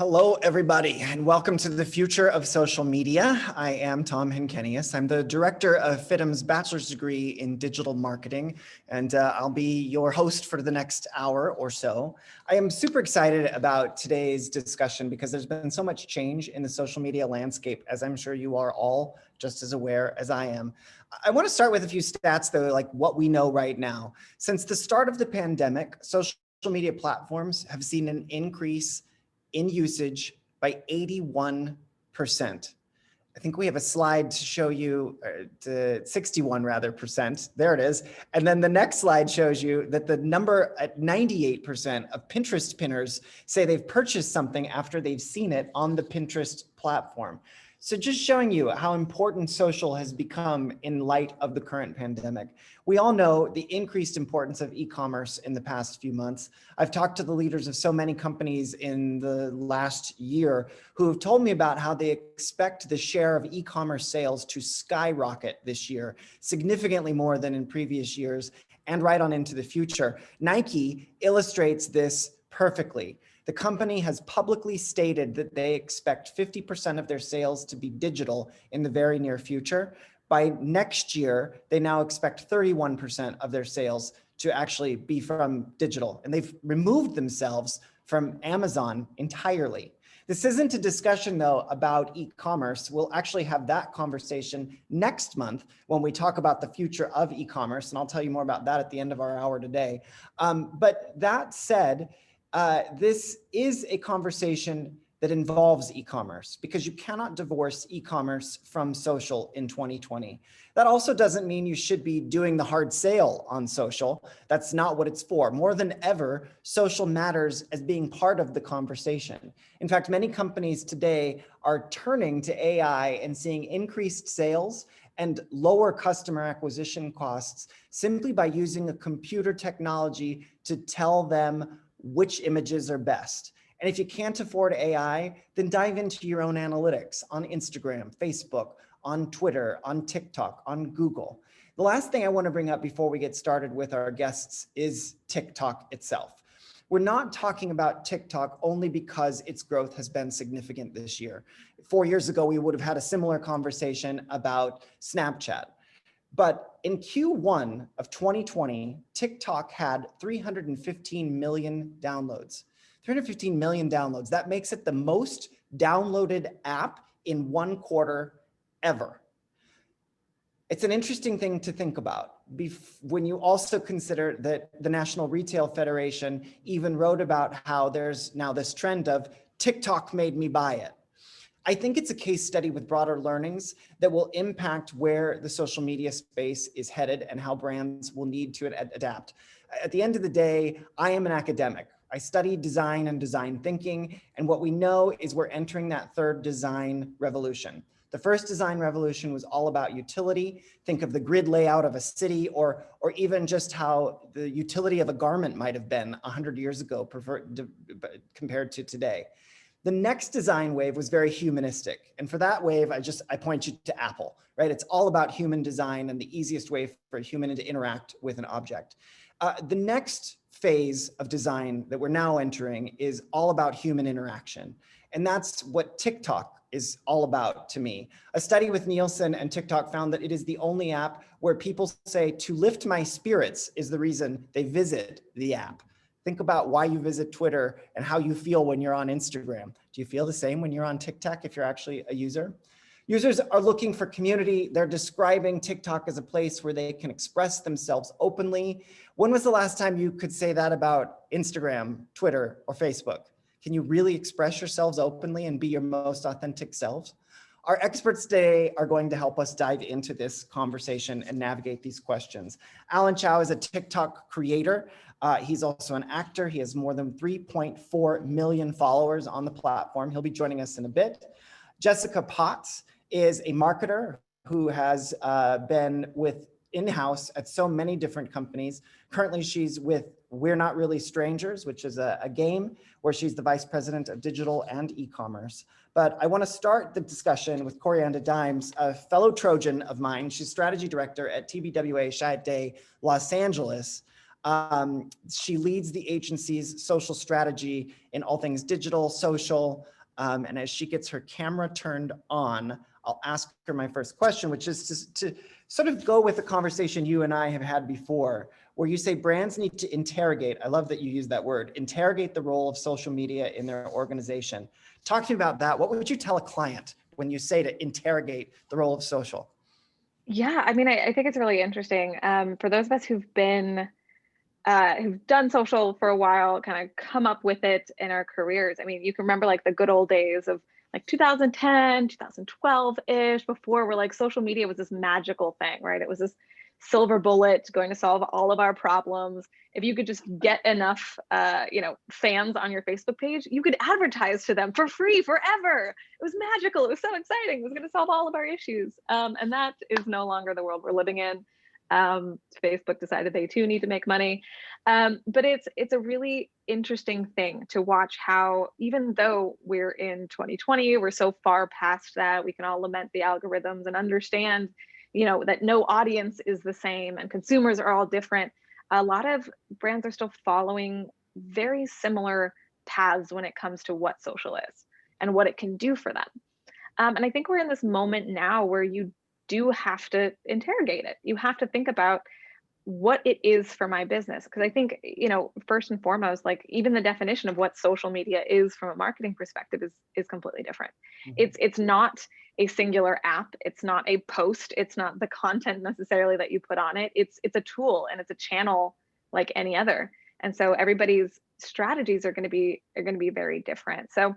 Hello, everybody, and welcome to the future of social media. I am Tom Henkenius. I'm the director of FIDM's bachelor's degree in digital marketing, and I'll be your host for the next hour or so. I am super excited about today's discussion because there's been so much change in the social media landscape, as I'm sure you are all just as aware as I am. I want to start with a few stats, though, like what we know right now. Since the start of the pandemic, social media platforms have seen an increase in usage by 81%. I think we have a slide to show you, to 61 rather percent. There it is. And then the next slide shows you that the number at 98% of Pinterest pinners say they've purchased something after they've seen it on the Pinterest platform. So just showing you how important social has become in light of the current pandemic. We all know the increased importance of e-commerce in the past few months. I've talked to the leaders of so many companies in the last year who have told me about how they expect the share of e-commerce sales to skyrocket this year, significantly more than in previous years and right on into the future. Nike illustrates this perfectly. The company has publicly stated that they expect 50% of their sales to be digital in the very near future. By next year, they now expect 31% of their sales to actually be from digital. And they've removed themselves from Amazon entirely. This isn't a discussion, though, about e-commerce. We'll actually have that conversation next month when we talk about the future of e-commerce. And I'll tell you more about that at the end of our hour today. But that said, this is a conversation that involves e-commerce because you cannot divorce e-commerce from social in 2020. That also doesn't mean you should be doing the hard sale on social. That's not what it's for. More than ever, social matters as being part of the conversation. In fact, many companies today are turning to AI and seeing increased sales and lower customer acquisition costs simply by using a computer technology to tell them which images are best. And if you can't afford AI, then dive into your own analytics on Instagram, Facebook, on Twitter, on TikTok, on Google. The last thing I want to bring up before we get started with our guests is TikTok itself. We're not talking about TikTok only because its growth has been significant this year. 4 years ago, we would have had a similar conversation about Snapchat. But in Q1 of 2020, TikTok had 315 million downloads. 315 million downloads. That makes it the most downloaded app in one quarter ever. It's an interesting thing to think about when you also consider that the National Retail Federation even wrote about how there's now this trend of TikTok made me buy it. I think it's a case study with broader learnings that will impact where the social media space is headed and how brands will need to adapt. At the end of the day, I am an academic. I study design and design thinking, and what we know is we're entering that third design revolution. The first design revolution was all about utility. Think of the grid layout of a city, or even just how the utility of a garment might have been 100 years ago compared to today. The next design wave was very humanistic. And for that wave, I point you to Apple, right? It's all about human design and the easiest way for a human to interact with an object. The next phase of design that we're now entering is all about human interaction. And that's what TikTok is all about to me. A study with Nielsen and TikTok found that it is the only app where people say to lift my spirits is the reason they visit the app. Think about why you visit Twitter and how you feel when you're on Instagram. Do you feel the same when you're on TikTok if you're actually a user? Users are looking for community. They're describing TikTok as a place where they can express themselves openly. When was the last time you could say that about Instagram, Twitter, or Facebook? Can you really express yourselves openly and be your most authentic selves? Our experts today are going to help us dive into this conversation and navigate these questions. Alan Chow is a TikTok creator. He's also an actor. He has more than 3.4 million followers on the platform. He'll be joining us in a bit. Jessica Potts is a marketer who has been with in-house at so many different companies. Currently, she's with We're Not Really Strangers, which is a game where she's the vice president of digital and e-commerce. But I want to start the discussion with Corianda Dimes, a fellow Trojan of mine. She's strategy director at TBWA Chiat Los Angeles. She leads the agency's social strategy in all things digital, social. And as she gets her camera turned on, I'll ask her my first question, which is to sort of go with the conversation you and I have had before, where you say brands need to interrogate. I love that you use that word, interrogate the role of social media in their organization. Talk to me about that. What would you tell a client when you say to interrogate the role of social? Yeah, I mean, I think it's really interesting. For those of us who've done social for a while, kind of come up with it in our careers. I mean, you can remember like the good old days of like 2010, 2012-ish, before where like social media was this magical thing, right? It was this silver bullet going to solve all of our problems. If you could just get enough, fans on your Facebook page, you could advertise to them for free forever. It was magical. It was so exciting. It was going to solve all of our issues. And that is no longer the world we're living in. Facebook decided they too need to make money. But it's a really interesting thing to watch how, even though we're in 2020, we're so far past that, we can all lament the algorithms and understand, that no audience is the same and consumers are all different. A lot of brands are still following very similar paths when it comes to what social is and what it can do for them. And I think we're in this moment now where you do have to interrogate it. You have to think about what it is for my business. Because I think, first and foremost, like even the definition of what social media is from a marketing perspective is completely different. Mm-hmm. It's not a singular app. It's not a post. It's not the content necessarily that you put on it. It's a tool and it's a channel like any other. And so everybody's strategies are going to be very different. So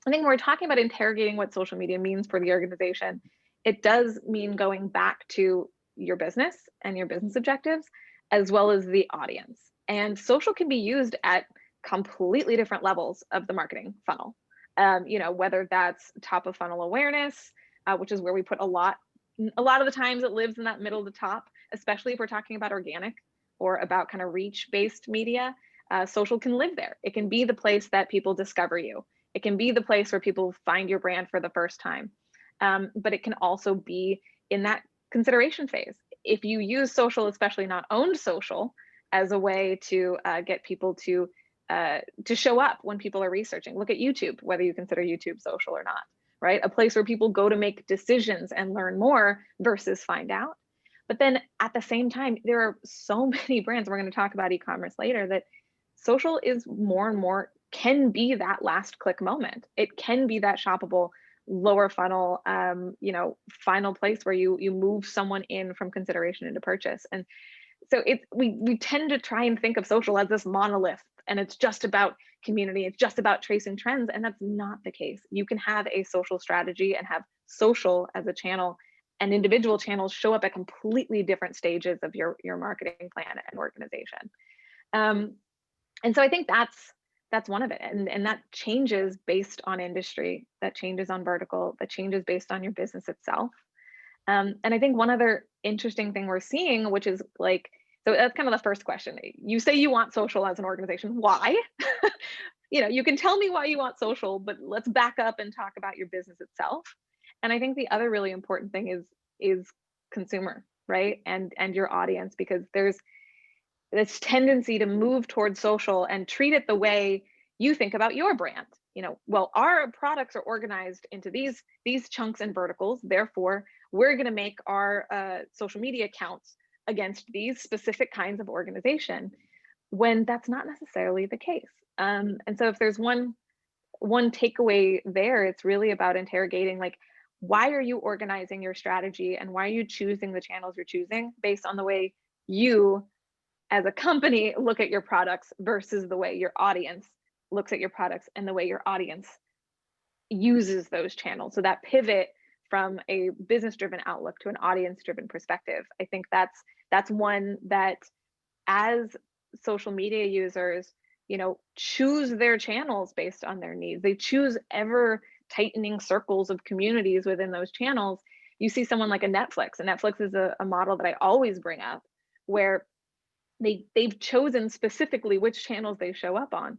I think when we're talking about interrogating what social media means for the organization, it does mean going back to your business and your business objectives, as well as the audience. And social can be used at completely different levels of the marketing funnel. Whether that's top of funnel awareness, which is where we put a lot of the times it lives in that middle to top, especially if we're talking about organic or about kind of reach-based media. Social can live there. It can be the place that people discover you. It can be the place where people find your brand for the first time. But it can also be in that consideration phase. If you use social, especially not owned social, as a way to get people to show up when people are researching. Look at YouTube, whether you consider YouTube social or not, right? A place where people go to make decisions and learn more versus find out. But then at the same time, there are so many brands, we're going to talk about e-commerce later, that social is more and more can be that last click moment. It can be that shoppable lower funnel, final place where you move someone in from consideration into purchase. And so we tend to try and think of social as this monolith, and it's just about community, it's just about tracing trends, and that's not the case. You can have a social strategy and have social as a channel, and individual channels show up at completely different stages of your marketing plan and organization. And so I think that's one of it. And that changes based on industry, that changes on vertical, that changes based on your business itself. And I think one other interesting thing we're seeing, which is like, so that's kind of the first question. You say you want social as an organization. Why? You can tell me why you want social, but let's back up and talk about your business itself. And I think the other really important thing is consumer, right? And your audience, because there's this tendency to move towards social and treat it the way you think about your brand. Well, our products are organized into these chunks and verticals. Therefore, we're going to make our social media accounts against these specific kinds of organization, when that's not necessarily the case. And so if there's one takeaway there, it's really about interrogating, like, why are you organizing your strategy and why are you choosing the channels you're choosing based on the way you as a company look at your products versus the way your audience looks at your products and the way your audience uses those channels. So that pivot from a business-driven outlook to an audience-driven perspective, I think that's one that, as social media users, choose their channels based on their needs. They choose ever tightening circles of communities within those channels. You see someone like a Netflix, and Netflix is a model that I always bring up, where they've chosen specifically which channels they show up on,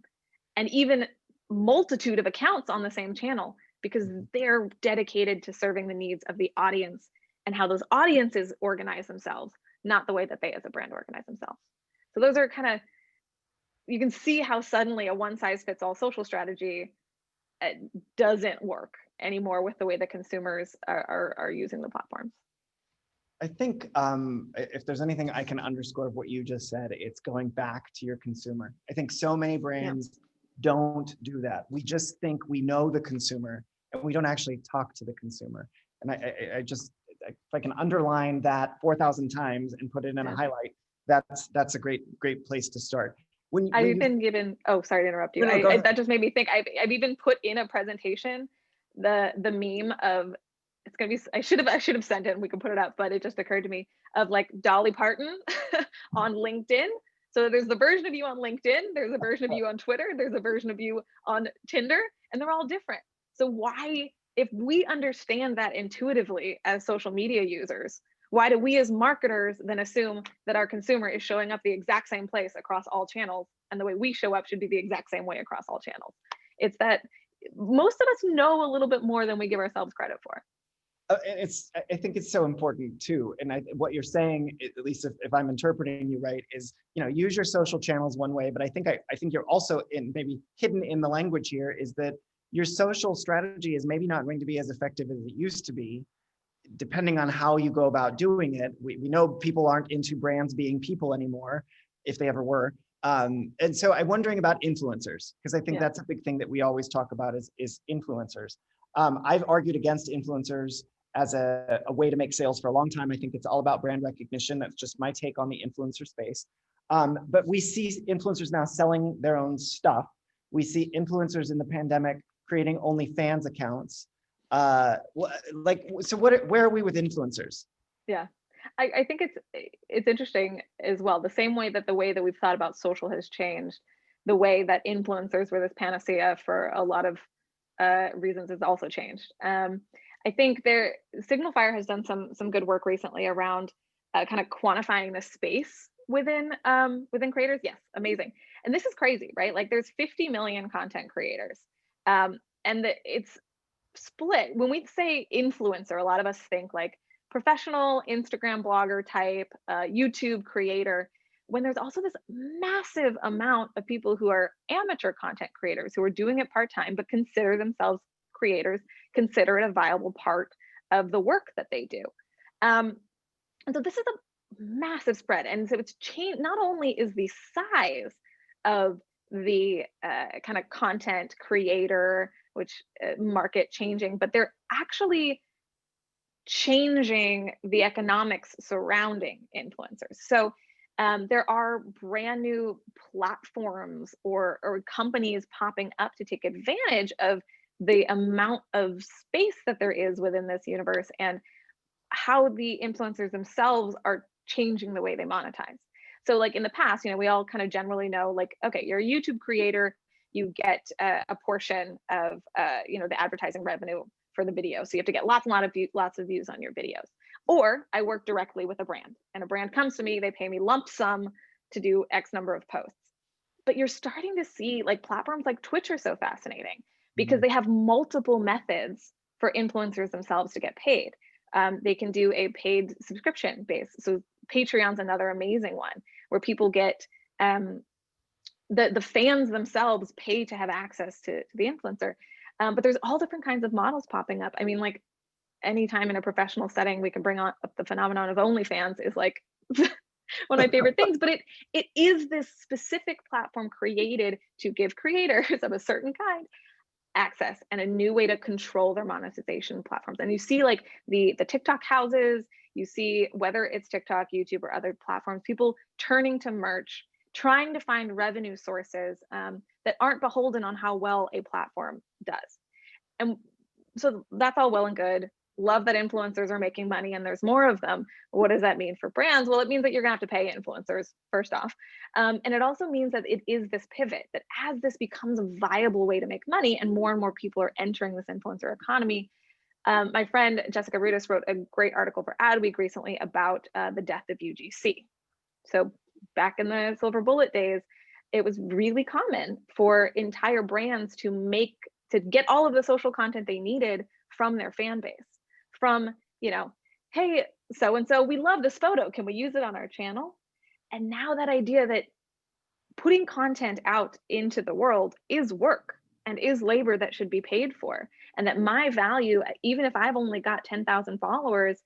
and even multitude of accounts on the same channel, because they're dedicated to serving the needs of the audience and how those audiences organize themselves, not the way that they as a brand organize themselves. So those are kind of, you can see how suddenly a one size fits all social strategy doesn't work anymore with the way that consumers are using the platforms. I think if there's anything I can underscore of what you just said, it's going back to your consumer. I think so many brands don't do that. We just think we know the consumer and we don't actually talk to the consumer. And I just, if I can underline that 4,000 times and put it in a highlight, that's a great place to start. I've even given, oh, sorry to interrupt you. No, that just made me think, I've even put in a presentation, the meme of, it's gonna be, I should have sent it and we can put it up, but it just occurred to me of like Dolly Parton on LinkedIn. So there's the version of you on LinkedIn, there's a version of you on Twitter, there's a version of you on Tinder, and they're all different. So why, if we understand that intuitively as social media users, why do we as marketers then assume that our consumer is showing up the exact same place across all channels, and the way we show up should be the exact same way across all channels? It's that most of us know a little bit more than we give ourselves credit for. I think it's so important too. And what you're saying, at least if I'm interpreting you right, is, use your social channels one way, but I think you're also maybe hidden in the language here is that your social strategy is maybe not going to be as effective as it used to be, depending on how you go about doing it. We know people aren't into brands being people anymore, if they ever were. And so I'm wondering about influencers, because I think that's a big thing that we always talk about is influencers. I've argued against influencers as a way to make sales for a long time. I think it's all about brand recognition. That's just my take on the influencer space. But we see influencers now selling their own stuff. We see influencers in the pandemic creating OnlyFans accounts. So where are we with influencers? Yeah, I think it's interesting as well. The same way that the way that we've thought about social has changed, the way that influencers were this panacea for a lot of reasons has also changed. I think Signal Fire has done some good work recently around kind of quantifying the space within creators. Yes, amazing. And this is crazy, right? Like there's 50 million content creators, and it's split. When we say influencer, a lot of us think like professional Instagram blogger type, YouTube creator, when there's also this massive amount of people who are amateur content creators who are doing it part-time, but consider themselves creators, consider it a viable part of the work that they do. And so this is a massive spread. And so it's changed. Not only is the size of the kind of content creator, which market changing, but they're actually changing the economics surrounding influencers. So there are brand new platforms or companies popping up to take advantage of the amount of space that there is within this universe and how the influencers themselves are changing the way they monetize. So like in the past, we all kind of generally know, like, okay, you're a YouTube creator, you get a portion of the advertising revenue for the video. So you have to get lots of views on your videos. Or I work directly with a brand, and a brand comes to me, they pay me lump sum to do X number of posts. But you're starting to see like platforms like Twitch are so fascinating because they have multiple methods for influencers themselves to get paid. They can do a paid subscription base. So Patreon's another amazing one where people get the fans themselves pay to have access to the influencer. But there's all different kinds of models popping up. I mean, like anytime in a professional setting, we can bring on up the phenomenon of OnlyFans is like one of my favorite things, but it is this specific platform created to give creators of a certain kind access and a new way to control their monetization platforms. And you see like the TikTok houses, you see whether it's TikTok, YouTube, or other platforms, people turning to merch, trying to find revenue sources that aren't beholden on how well a platform does. And so that's all well and good. Love that influencers are making money and there's more of them. What does that mean for brands? Well, it means that you're gonna have to pay influencers first off. And it also means that it is this pivot, that as this becomes a viable way to make money and more people are entering this influencer economy. My friend Jessica Rudis wrote a great article for Adweek recently about the death of UGC. So back in the silver bullet days, it was really common for entire brands to get all of the social content they needed from their fan base. From, hey, so-and-so, we love this photo. Can we use it on our channel? And now that idea that putting content out into the world is work and is labor that should be paid for, and that my value, even if I've only got 10,000 followers,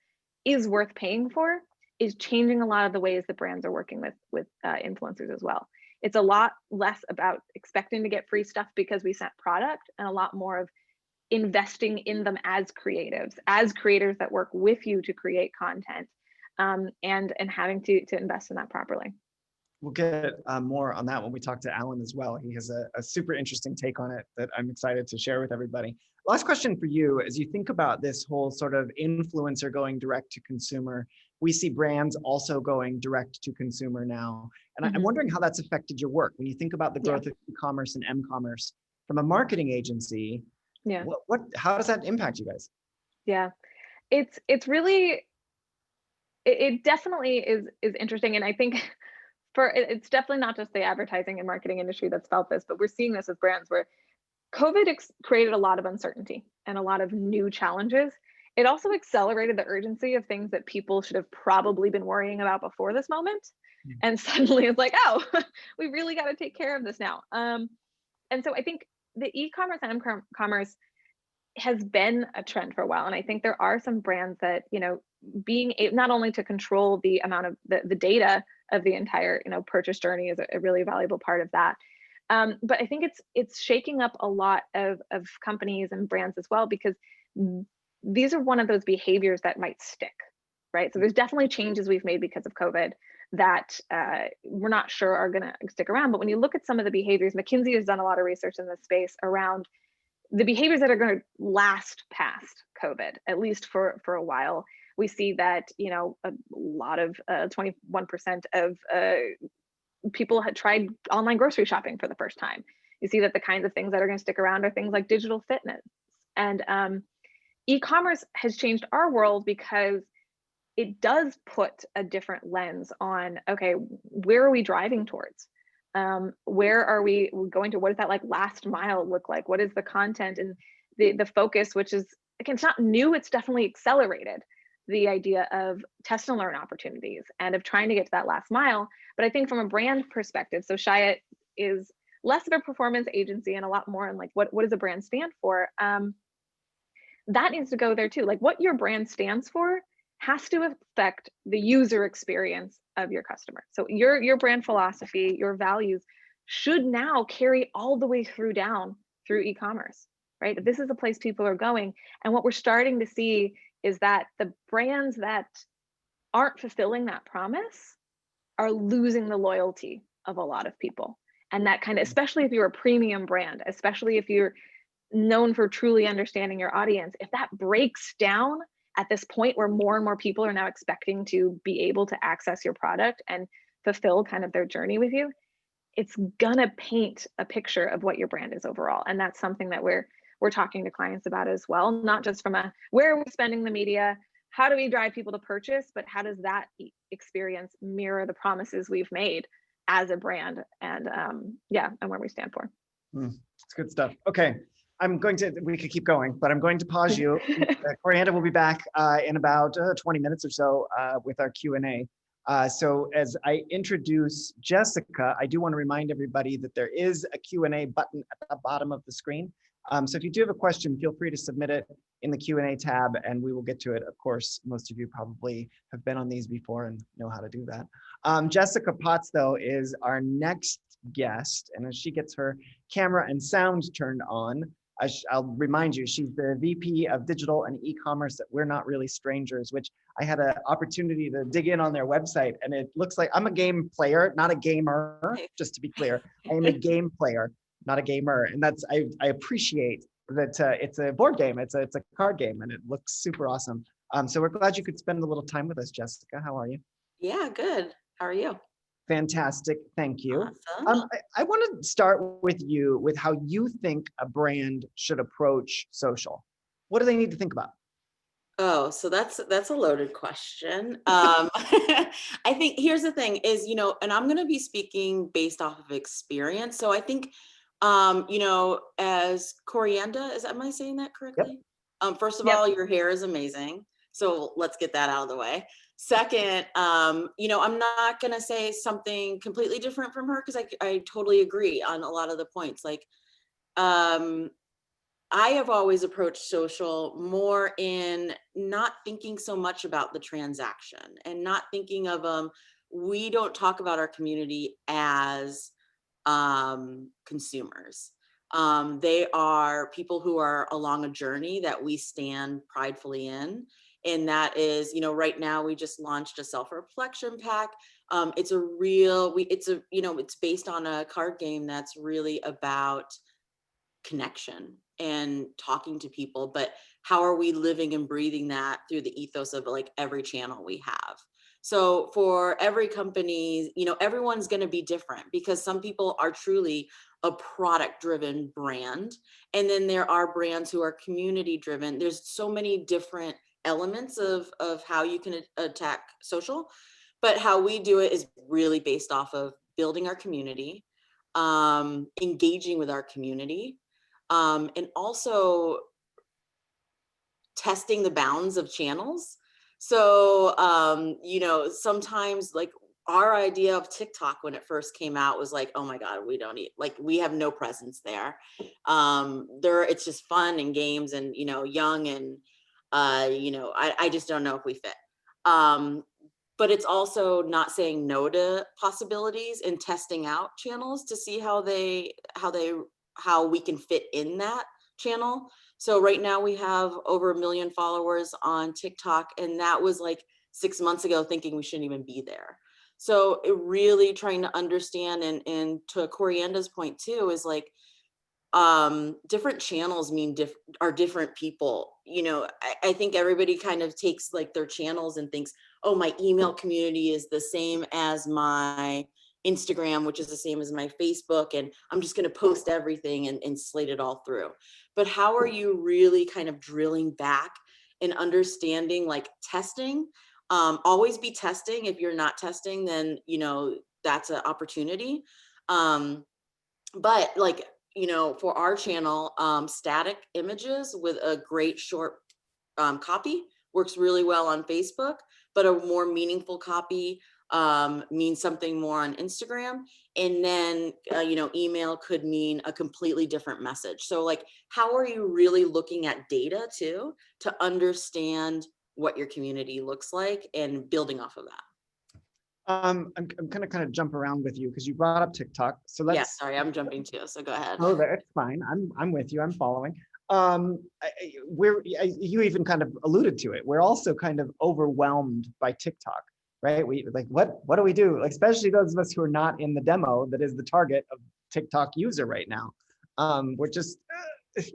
is worth paying for, is changing a lot of the ways that brands are working with influencers as well. It's a lot less about expecting to get free stuff because we sent product, and a lot more of investing in them as creatives, as creators that work with you to create content, and having to invest in that properly. We'll get more on that when we talk to Alan as well. He has a super interesting take on it that I'm excited to share with everybody. Last question for you, as you think about this whole sort of influencer going direct to consumer, we see brands also going direct to consumer now. And I'm wondering how that's affected your work. When you think about the growth of e-commerce and m-commerce from a marketing agency, how does that impact you guys? Yeah, it's really, it definitely is interesting. And I think it's definitely not just the advertising and marketing industry that's felt this, but we're seeing this with brands where COVID created a lot of uncertainty and a lot of new challenges. It also accelerated the urgency of things that people should have probably been worrying about before this moment. And suddenly it's like, oh, we really got to take care of this now. And so I think the e-commerce and m-commerce has been a trend for a while. And I think there are some brands that, being not only to control the amount of the data of the entire, purchase journey is a really valuable part of that. But I think it's shaking up a lot of companies and brands as well, because these are one of those behaviors that might stick, right? So there's definitely changes we've made because of COVID that we're not sure are going to stick around. But when you look at some of the behaviors, McKinsey has done a lot of research in this space around the behaviors that are going to last past COVID, at least for a while. We see that, a lot of 21% of people had tried online grocery shopping for the first time. You see that the kinds of things that are going to stick around are things like digital fitness. And e-commerce has changed our world because it does put a different lens on, okay, where are we driving towards? Where are we going to? What does that like last mile look like? What is the content and the focus, which is, again, it's not new, it's definitely accelerated the idea of test and learn opportunities and of trying to get to that last mile. But I think from a brand perspective, so Chiat is less of a performance agency and a lot more in like, what does a brand stand for? That needs to go there too. Like what your brand stands for has to affect the user experience of your customer. So your brand philosophy, your values should now carry all the way through down through e-commerce, right? This is the place people are going. And what we're starting to see is that the brands that aren't fulfilling that promise are losing the loyalty of a lot of people. And that kind of, especially if you're a premium brand, especially if you're known for truly understanding your audience, if that breaks down at this point where more and more people are now expecting to be able to access your product and fulfill kind of their journey with you, it's gonna paint a picture of what your brand is overall. And that's something that we're talking to clients about as well, not just from a, where are we spending the media? How do we drive people to purchase? But how does that experience mirror the promises we've made as a brand and and where we stand for? It's good stuff. Okay. We could keep going, but I'm going to pause you. Corianda will be back in about 20 minutes or so with our Q&A. So as I introduce Jessica, I do want to remind everybody that there is a Q&A button at the bottom of the screen. So if you do have a question, feel free to submit it in the Q&A tab and we will get to it. Of course, most of you probably have been on these before and know how to do that. Jessica Potts, though, is our next guest. And as she gets her camera and sound turned on, I'll remind you, she's the VP of Digital and E-commerce at We're Not Really Strangers, which I had an opportunity to dig in on their website. And it looks like I'm a game player, not a gamer, just to be clear. I am a game player, not a gamer. And that's, I appreciate that it's a board game, it's a card game, and it looks super awesome. So we're glad you could spend a little time with us, Jessica. How are you? Yeah, good. How are you? Fantastic. Thank you. Awesome. I want to start with you with how you think a brand should approach social. What do they need to think about? Oh, so that's a loaded question. I think here's the thing is, and I'm going to be speaking based off of experience. So I think, as Corianda, am I saying that correctly? Yep. First of all, your hair is amazing. So let's get that out of the way. Second, you know, I'm not going to say something completely different from her, because I totally agree on a lot of the points. Like, I have always approached social more in not thinking so much about the transaction, and not thinking of, we don't talk about our community as consumers. They are people who are along a journey that we stand pridefully in. And that is, you know, right now we just launched a self-reflection pack. It's a real, you know, it's based on a card game that's really about connection and talking to people, but how are we living and breathing that through the ethos of like every channel we have? So for every company, you know, everyone's going to be different, because some people are truly a product driven brand, and then there are brands who are community driven. There's so many different elements of how you can attack social, but how we do it is really based off of building our community, engaging with our community, and also testing the bounds of channels. So, you know, sometimes like our idea of TikTok when it first came out was like, oh my God, we don't need, like, we have no presence there. It's just fun and games and, you know, young and, you know, I just don't know if we fit. But it's also not saying no to possibilities and testing out channels to see how we can fit in that channel. So right now we have over 1 million followers on TikTok, and that was like 6 months ago thinking we shouldn't even be there. So it really trying to understand, and to Corianda's point too, is like, different channels are different people. You know, I think everybody kind of takes like their channels and thinks, oh, my email community is the same as my Instagram, which is the same as my Facebook, and I'm just going to post everything and slate it all through. But how are you really kind of drilling back and understanding, like testing? Always be testing. If you're not testing, then, you know, that's an opportunity. But like, you know, for our channel, static images with a great short copy works really well on Facebook, but a more meaningful copy means something more on Instagram. And then, you know, email could mean a completely different message. So like, how are you really looking at data too, to understand what your community looks like and building off of that? I'm gonna kind of jump around with you because you brought up TikTok. So let's. Yeah, sorry, I'm jumping too. So go ahead. Oh, that's fine. I'm with you. I'm following. You even kind of alluded to it. We're also kind of overwhelmed by TikTok, right? We like, what do we do? Like, especially those of us who are not in the demo that is the target of TikTok user right now. We're just,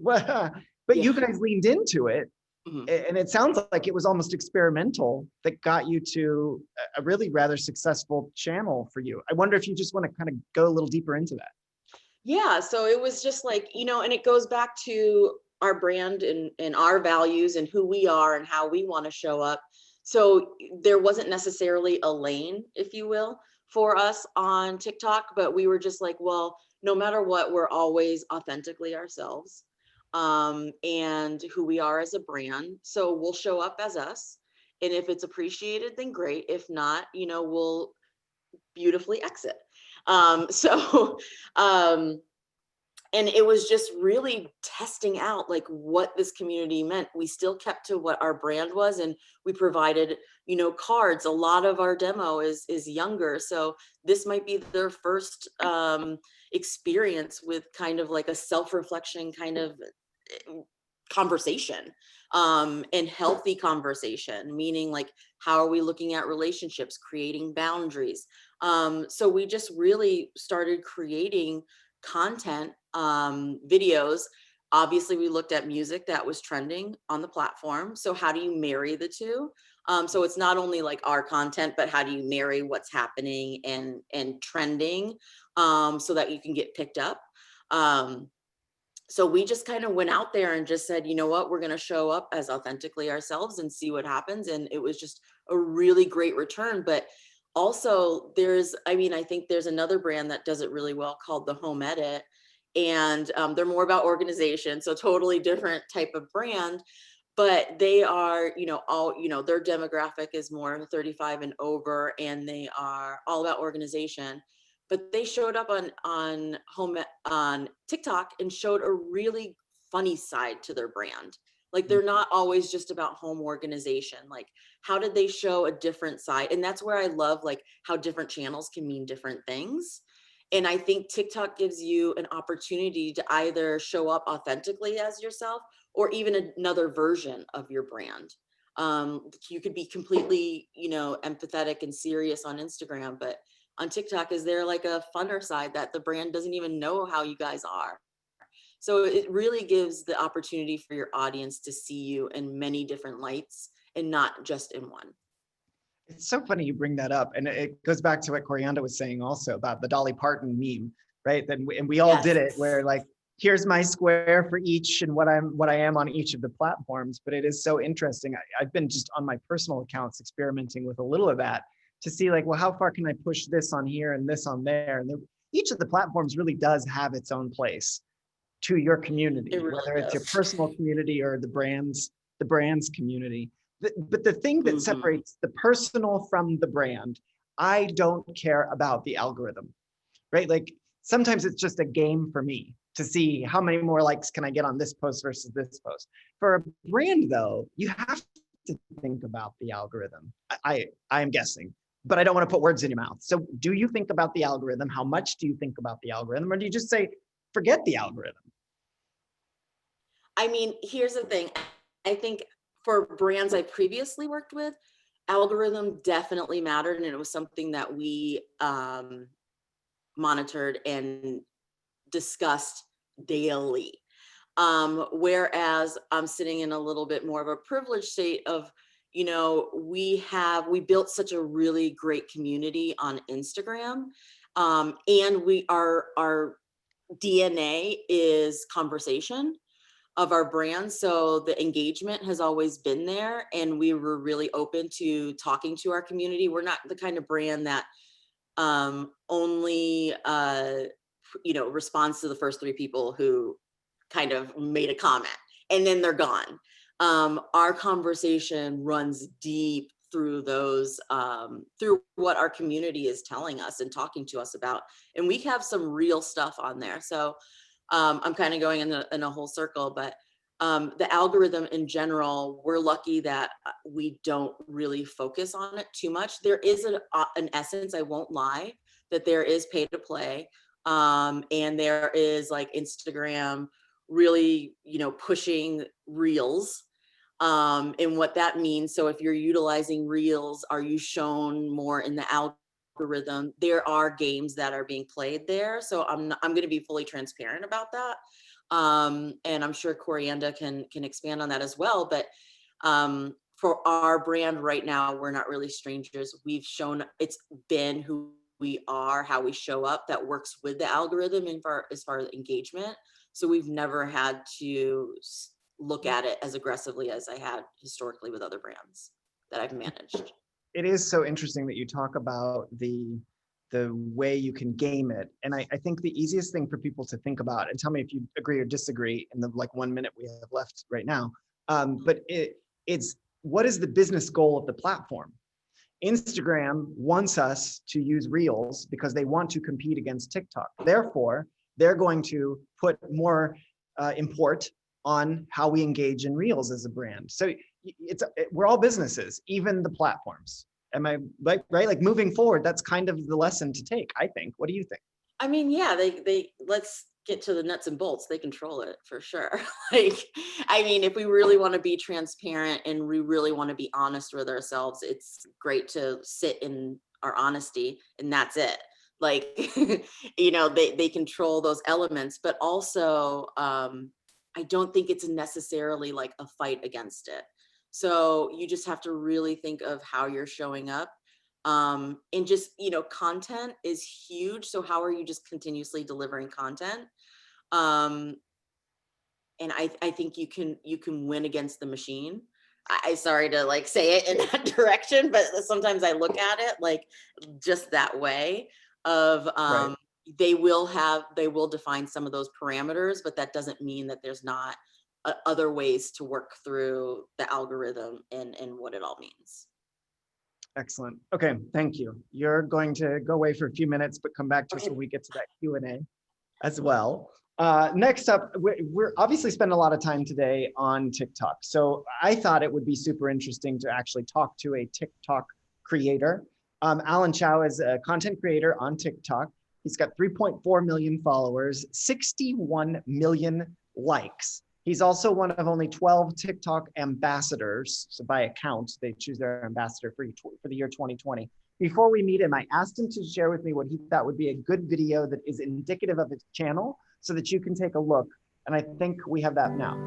but you guys leaned into it. And it sounds like it was almost experimental that got you to a really rather successful channel for you. I wonder if you just want to kind of go a little deeper into that. Yeah, so it was just like, you know, and it goes back to our brand and our values and who we are and how we want to show up. So there wasn't necessarily a lane, if you will, for us on TikTok, but we were just like, well, no matter what, we're always authentically ourselves, and who we are as a brand. So we'll show up as us. And if it's appreciated, then great. If not, you know, we'll beautifully exit. So, and it was just really testing out like what this community meant. We still kept to what our brand was, and we provided, you know, cards. A lot of our demo is younger, so this might be their first experience with kind of like a self-reflection kind of conversation, and healthy conversation, meaning like, how are we looking at relationships, creating boundaries? So we just really started creating content, videos. Obviously, we looked at music that was trending on the platform. So how do you marry the two? So it's not only like our content, but how do you marry what's happening and trending, so that you can get picked up? So we just kind of went out there and just said, you know what, we're going to show up as authentically ourselves and see what happens. And it was just a really great return. But also I think there's another brand that does it really well called The Home Edit. And they're more about organization. So totally different type of brand. but they are, all, their demographic is more 35 and over, and they are all about organization. But they showed up on TikTok and showed a really funny side to their brand. Like, they're not always just about home organization. Like, how did they show a different side? And that's where I love, like, how different channels can mean different things. And I think TikTok gives you an opportunity to either show up authentically as yourself, or even another version of your brand. You could be completely, empathetic and serious on Instagram, but on TikTok, is there like a funner side that the brand doesn't even know how you guys are? So it really gives the opportunity for your audience to see you in many different lights and not just in one. It's so funny you bring that up. And it goes back to what Corianda was saying also about the Dolly Parton meme, right? And we all did it, where like, here's my square for each and what I am on each of the platforms. But it is so interesting. I've been just on my personal accounts experimenting with a little of that to see like, well, how far can I push this on here and this on there? And each of the platforms really does have its own place to your community, Really whether it's your does. personal community or the brand's community. But the thing that separates the personal from the brand, I don't care about the algorithm, right? Like, sometimes it's just a game for me to see how many more likes can I get on this post versus this post. For a brand though, you have to think about the algorithm. I'm guessing, but I don't want to put words in your mouth. So do you think about the algorithm? How much do you think about the algorithm? Or do you just say, forget the algorithm? I mean, here's the thing. I think for brands I previously worked with, algorithm definitely mattered, and it was something that we monitored and discussed daily. Whereas I'm sitting in a little bit more of a privileged state of, we built such a really great community on Instagram. And our DNA is conversation of our brand. So the engagement has always been there, and we were really open to talking to our community. We're not the kind of brand that only responds to the first 3 people who kind of made a comment and then they're gone. Our conversation runs deep through those, through what our community is telling us and talking to us about. And we have some real stuff on there. So I'm kind of going in a whole circle, but the algorithm in general, we're lucky that we don't really focus on it too much. There is an essence, I won't lie, that there is pay to play. And there is like Instagram really, pushing reels, and what that means. So if you're utilizing reels, are you shown more in the algorithm? There are games that are being played there. So I'm going to be fully transparent about that. And I'm sure Corianda can expand on that as well. But for our brand right now, we're not really strangers. We've shown it's been who we are, how we show up, that works with the algorithm as far as engagement. So we've never had to look at it as aggressively as I had historically with other brands that I've managed. It is so interesting that you talk about the way you can game it. And I think the easiest thing for people to think about, and tell me if you agree or disagree in the like 1 minute we have left right now, but it's what is the business goal of the platform? Instagram wants us to use Reels because they want to compete against TikTok. Therefore, they're going to put more import on how we engage in Reels as a brand. So we're all businesses, even the platforms. Am I right? Like, moving forward, that's kind of the lesson to take, I think. What do you think? I mean, yeah, they let's get to the nuts and bolts. They control it for sure. Like, I mean, if we really want to be transparent and we really want to be honest with ourselves, it's great to sit in our honesty, and that's it. Like, they control those elements, but also I don't think it's necessarily like a fight against it. So you just have to really think of how you're showing up. And just, content is huge. So how are you just continuously delivering content? And I think you can win against the machine. I sorry to like say it in that direction, but sometimes I look at it like just that way of, Right. they will define some of those parameters, but that doesn't mean that there's not other ways to work through the algorithm and what it all means. Excellent. Okay, thank you. You're going to go away for a few minutes, but come back to us Okay. when we get to that Q&A as well. Next up, we're obviously spending a lot of time today on TikTok. So I thought it would be super interesting to actually talk to a TikTok creator. Alan Chow is a content creator on TikTok. He's got 3.4 million followers, 61 million likes. He's also one of only 12 TikTok ambassadors. So by account, they choose their ambassador for the year 2020. Before we meet him, I asked him to share with me what he thought would be a good video that is indicative of his channel so that you can take a look. And I think we have that now.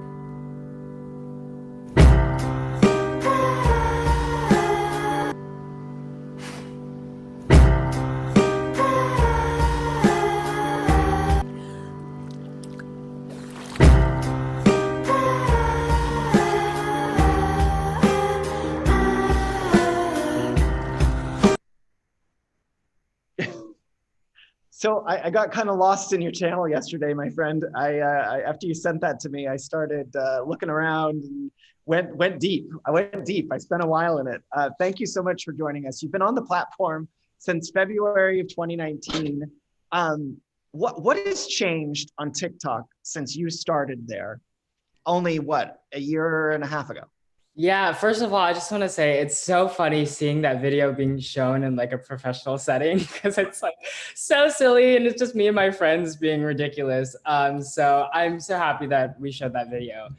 So I got kind of lost in your channel yesterday, my friend. After you sent that to me, I started looking around and went deep. I went deep. I spent a while in it. Thank you so much for joining us. You've been on the platform since February of 2019. What has changed on TikTok since you started there? Only what, a year and a half ago? Yeah, first of all, I just want to say it's so funny seeing that video being shown in like a professional setting because it's like so silly and it's just me and my friends being ridiculous. So I'm so happy that we showed that video.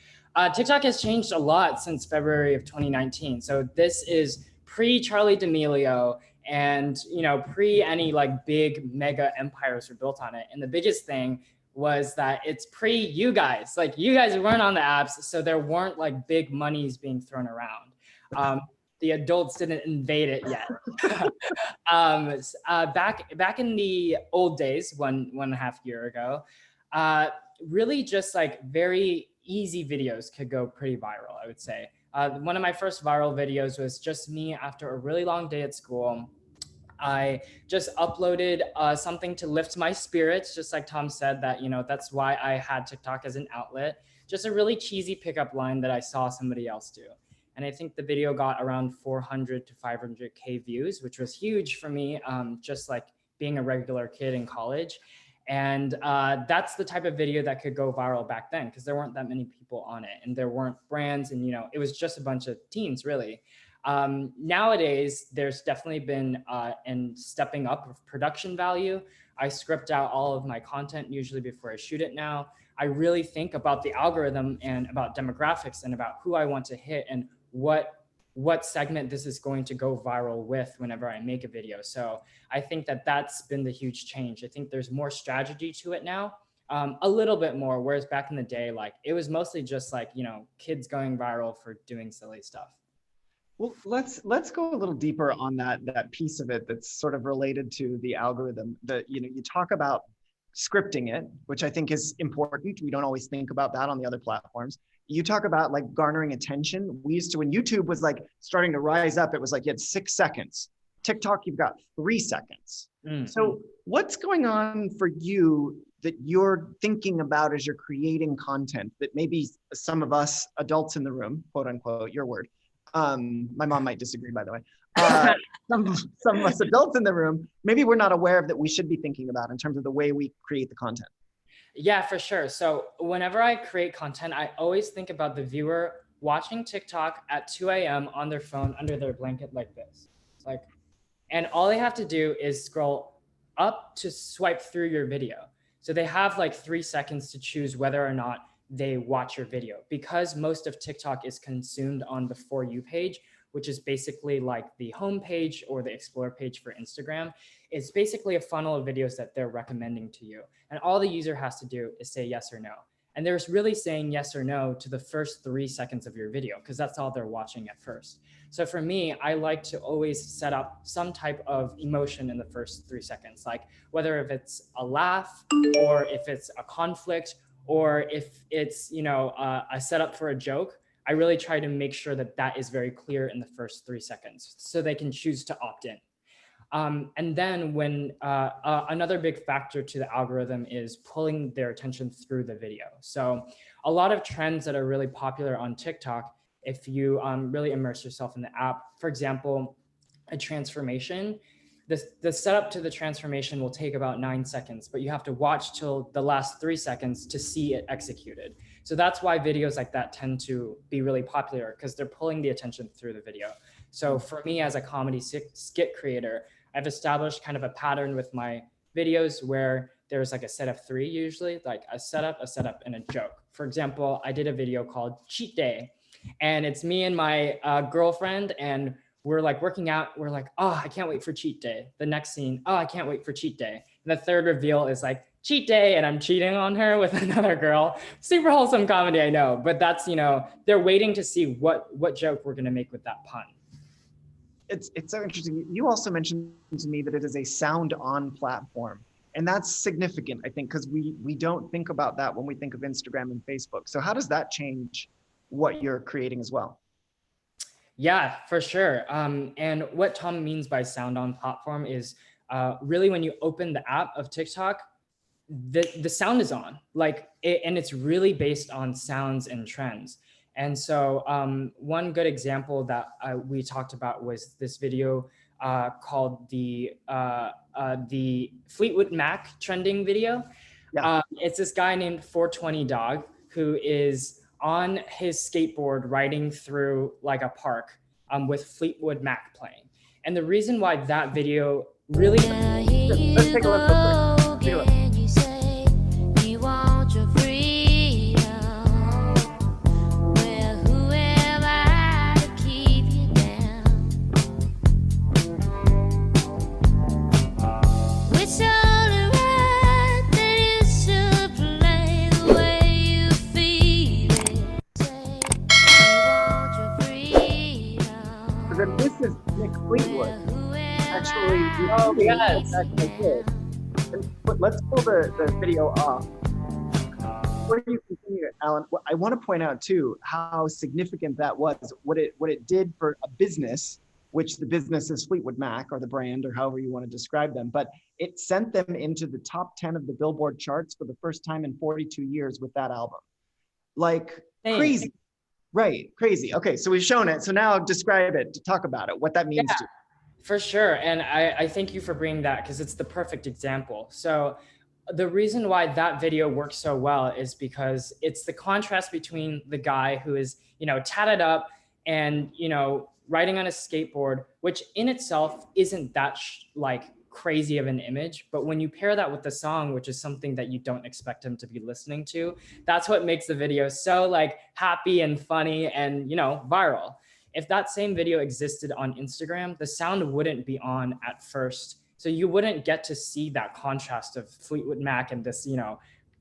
TikTok has changed a lot since February of 2019. So this is pre-Charlie D'Amelio and pre any like big mega empires were built on it. And the biggest thing was that it's pre you guys, like you guys weren't on the apps, so there weren't like big monies being thrown around. The adults didn't invade it yet. Back in the old days, one and a half year ago, really just like very easy videos could go pretty viral, I would say. One of my first viral videos was just me after a really long day at school. I just uploaded something to lift my spirits, just like Tom said, that, that's why I had TikTok as an outlet. Just a really cheesy pickup line that I saw somebody else do. And I think the video got around 400 to 500K views, which was huge for me, just like being a regular kid in college. And that's the type of video that could go viral back then because there weren't that many people on it and there weren't brands and, it was just a bunch of teens really. Nowadays, there's definitely been in stepping up of production value. I script out all of my content usually before I shoot it now. I really think about the algorithm and about demographics and about who I want to hit and what segment this is going to go viral with whenever I make a video. So I think that that's been the huge change. I think there's more strategy to it now, a little bit more, whereas back in the day, like it was mostly just like, kids going viral for doing silly stuff. Well, let's go a little deeper on that piece of it that's sort of related to the algorithm. That you talk about scripting it, which I think is important. We don't always think about that on the other platforms. You talk about like garnering attention. We used to, when YouTube was like starting to rise up, it was like you had 6 seconds. TikTok, you've got 3 seconds. Mm-hmm. So what's going on for you that you're thinking about as you're creating content that maybe some of us adults in the room, quote unquote, your word, my mom might disagree, by the way. Some of us adults in the room, maybe we're not aware of that we should be thinking about in terms of the way we create the content. Yeah, for sure. So whenever I create content, I always think about the viewer watching TikTok at 2 a.m. on their phone under their blanket like this. And all they have to do is scroll up to swipe through your video. So they have like 3 seconds to choose whether or not they watch your video, because most of TikTok is consumed on the For You page, which is basically like the home page or the explore page for Instagram. It's basically a funnel of videos that they're recommending to you. And all the user has to do is say yes or no. And they're really saying yes or no to the first 3 seconds of your video, because that's all they're watching at first. So for me, I like to always set up some type of emotion in the first 3 seconds, like whether if it's a laugh or if it's a conflict, or if it's, a setup for a joke. I really try to make sure that that is very clear in the first 3 seconds so they can choose to opt in. And then when another big factor to the algorithm is pulling their attention through the video. So a lot of trends that are really popular on TikTok, if you really immerse yourself in the app, for example, a transformation, the setup to the transformation will take about 9 seconds, but you have to watch till the last 3 seconds to see it executed. So that's why videos like that tend to be really popular, because they're pulling the attention through the video. So for me as a comedy skit creator, I've established kind of a pattern with my videos where there's like a set of 3 usually, like a setup, and a joke. For example, I did a video called Cheat Day, and it's me and my girlfriend, and we're like working out. We're like, oh, I can't wait for cheat day. The next scene, oh, I can't wait for cheat day. And the third reveal is like cheat day, and I'm cheating on her with another girl. Super wholesome comedy, I know, but that's, you know, they're waiting to see what joke we're gonna make with that pun. It's so interesting. You also mentioned to me that it is a sound on platform. And that's significant, I think, because we don't think about that when we think of Instagram and Facebook. So how does that change what you're creating as well? Yeah, for sure. And what Tom means by sound on platform is really when you open the app of TikTok, the sound is on, like, and it's really based on sounds and trends. And so one good example that we talked about was this video called the Fleetwood Mac trending video. Yeah. It's this guy named 420 Dog who is on his skateboard riding through like a park with Fleetwood Mac playing. And the reason why that video really... Let's take a look real quick. Take a look. This is Nick Fleetwood. Actually, oh yes, actually did. But let's pull the video off. Before you continue, Alan, I want to point out too how significant that was. What it did for a business, which the business is Fleetwood Mac, or the brand, or however you want to describe them. But it sent them into the top 10 of the Billboard charts for the first time in 42 years with that album. Like crazy. Right, crazy. Okay, so we've shown it. So now describe it, to talk about it, what that means to you. For sure. And I thank you for bringing that, because it's the perfect example. So the reason why that video works so well is because it's the contrast between the guy who is, you know, tatted up and, you know, riding on a skateboard, which in itself isn't that like crazy of an image. But when you pair that with the song, which is something that you don't expect him to be listening to, that's what makes the video so like happy and funny and, you know, viral. If that same video existed on Instagram, the sound wouldn't be on at first. So you wouldn't get to see that contrast of Fleetwood Mac and this, you know,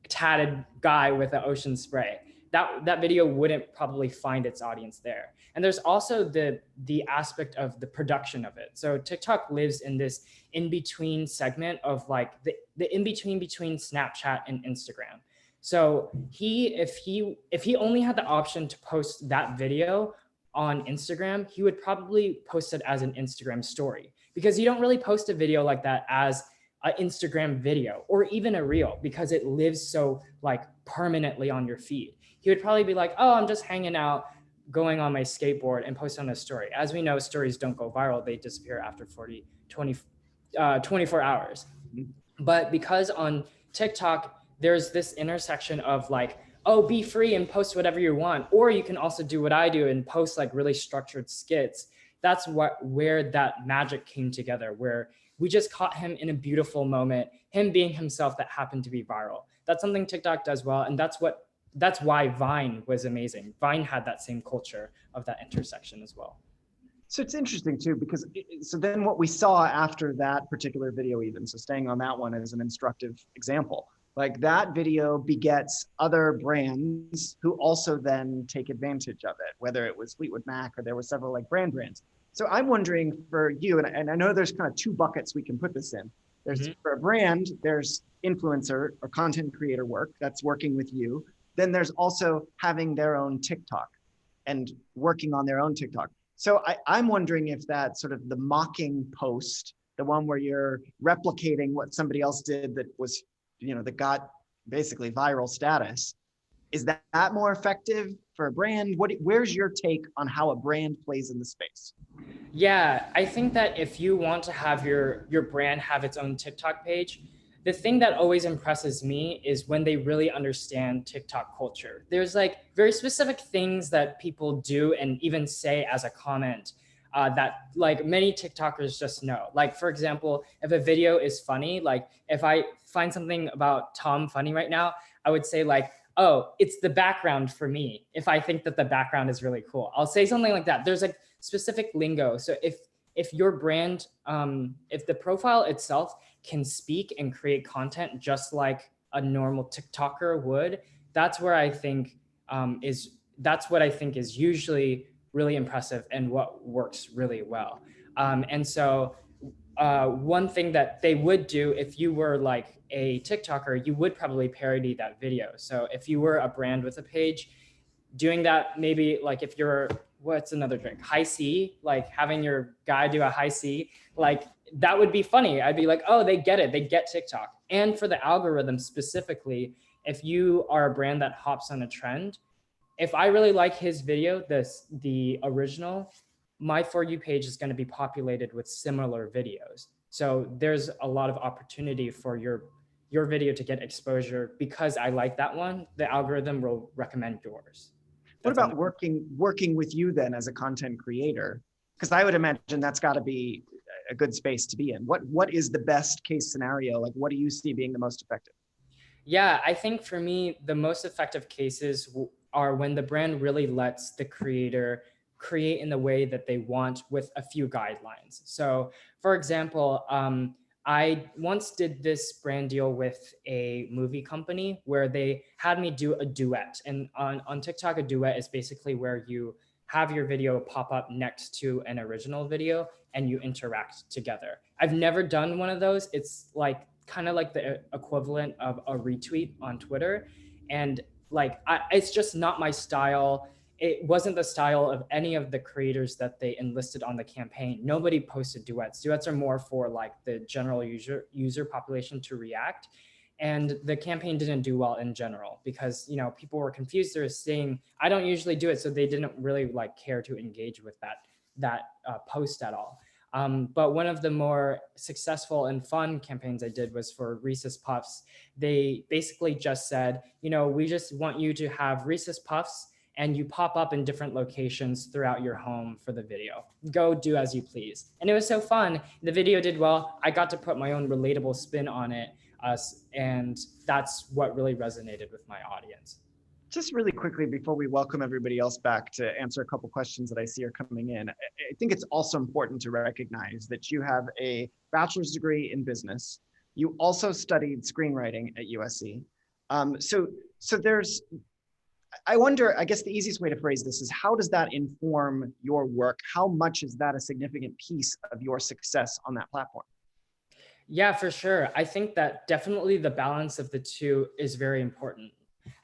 tatted guy with an ocean spray. That video wouldn't probably find its audience there. And there's also the aspect of the production of it. So TikTok lives in this in-between segment of like the in-between between Snapchat and Instagram. So if he only had the option to post that video on Instagram, he would probably post it as an Instagram story, because you don't really post a video like that as an Instagram video or even a reel, because it lives so like permanently on your feed. He would probably be like, oh, I'm just hanging out, going on my skateboard, and post on a story. As we know, stories don't go viral. They disappear after 24 hours. But because on TikTok, there's this intersection of like, oh, be free and post whatever you want. Or you can also do what I do and post like really structured skits. That's where that magic came together, where we just caught him in a beautiful moment, him being himself that happened to be viral. That's something TikTok does well. And that's why Vine was amazing. Vine had that same culture of that intersection as well. So it's interesting too, because so then what we saw after that particular video, even, so staying on that one as an instructive example, like that video begets other brands who also then take advantage of it, whether it was Fleetwood Mac or there were several like brands. So I'm wondering for you, and I know there's kind of 2 buckets we can put this in. There's for a brand, there's influencer or content creator work that's working with you. Then there's also having their own TikTok and working on their own TikTok. So I'm wondering if that sort of the mocking post, the one where you're replicating what somebody else did that was, you know, that got basically viral status, Is that more effective for a brand? Where's your take on how a brand plays in the space? Yeah, I think that if you want to have your brand have its own TikTok page, the thing that always impresses me is when they really understand TikTok culture. There's like very specific things that people do and even say as a comment that like many TikTokers just know. Like for example, if a video is funny, like if I find something about Tom funny right now, I would say like, oh, it's the background for me. If I think that the background is really cool, I'll say something like that. There's like specific lingo. So if your brand, if the profile itself can speak and create content just like a normal TikToker would, that's where I think that's what I think is usually really impressive and what works really well. And so one thing that they would do if you were like a TikToker, you would probably parody that video. So if you were a brand with a page, doing that, maybe like if you're, what's another drink? High C, like having your guy do a high C, like that would be funny. I'd be like, oh, they get it. They get TikTok. And for the algorithm specifically, if you are a brand that hops on a trend, if I really like his video, the original, my For You page is going to be populated with similar videos. So there's a lot of opportunity for your video to get exposure because I like that one. The algorithm will recommend yours. What about working with you then as a content creator? Because I would imagine that's got to be a good space to be in. What is the best case scenario? Like, what do you see being the most effective? Yeah, I think for me, the most effective cases are when the brand really lets the creator create in the way that they want with a few guidelines. So for example, I once did this brand deal with a movie company where they had me do a duet. And on TikTok, a duet is basically where you have your video pop up next to an original video and you interact together. I've never done one of those. It's like kind of like the equivalent of a retweet on Twitter. And like, it's just not my style. It wasn't the style of any of the creators that they enlisted on the campaign. Nobody posted duets. Duets are more for like the general user population to react. And the campaign didn't do well in general because, you know, people were confused. They were saying, I don't usually do it. So they didn't really like care to engage with that post at all. But one of the more successful and fun campaigns I did was for Reese's Puffs. They basically just said, you know, we just want you to have Reese's Puffs and you pop up in different locations throughout your home for the video. Go do as you please. And it was so fun. The video did well. I got to put my own relatable spin on it. And that's what really resonated with my audience. Just really quickly before we welcome everybody else back to answer a couple questions that I see are coming in, I think it's also important to recognize that you have a bachelor's degree in business. You also studied screenwriting at USC. So there's, I wonder, I guess the easiest way to phrase this is how does that inform your work? How much is that a significant piece of your success on that platform? Yeah, for sure. I think that definitely the balance of the two is very important.